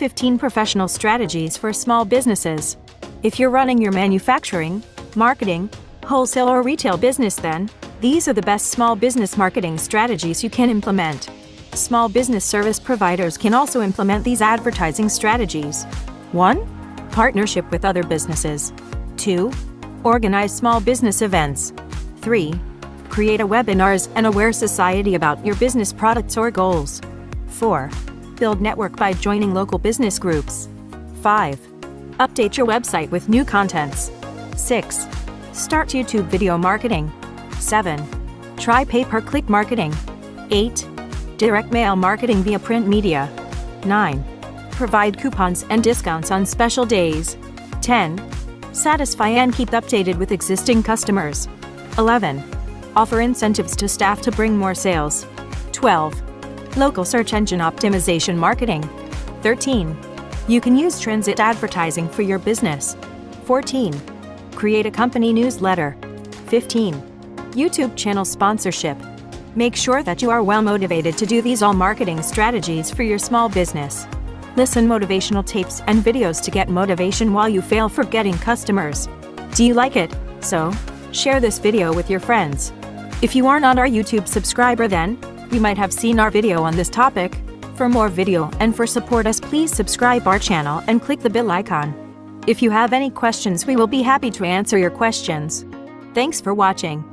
15 professional strategies for small businesses. If you're running your manufacturing, marketing, wholesale or retail business, then these are the best small business marketing strategies you can implement. Small business service providers can also implement these advertising strategies. 1. Partnership with other businesses. 2. Organize small business events. 3. Create a webinars and aware society about your business products or goals. 4. Build network by joining local business groups. 5. Update your website with new contents. 6. Start YouTube video marketing. 7. Try pay-per-click marketing. 8. Direct mail marketing via print media. 9. Provide coupons and discounts on special days. 10. Satisfy and keep updated with existing customers. 11. Offer incentives to staff to bring more sales. 12. Local search engine optimization marketing. 13. You can use transit advertising for your business. 14. Create a company newsletter. 15. YouTube channel sponsorship. Make sure that you are well motivated to do these all marketing strategies for your small business. Listen motivational tapes and videos to get motivation while you fail for getting customers. Do you like it? So, share this video with your friends. If you are not our YouTube subscriber, then you might have seen our video on this topic. For more video and for support us, please subscribe our channel and click the bell icon. If you have any questions, we will be happy to answer your questions. Thanks for watching.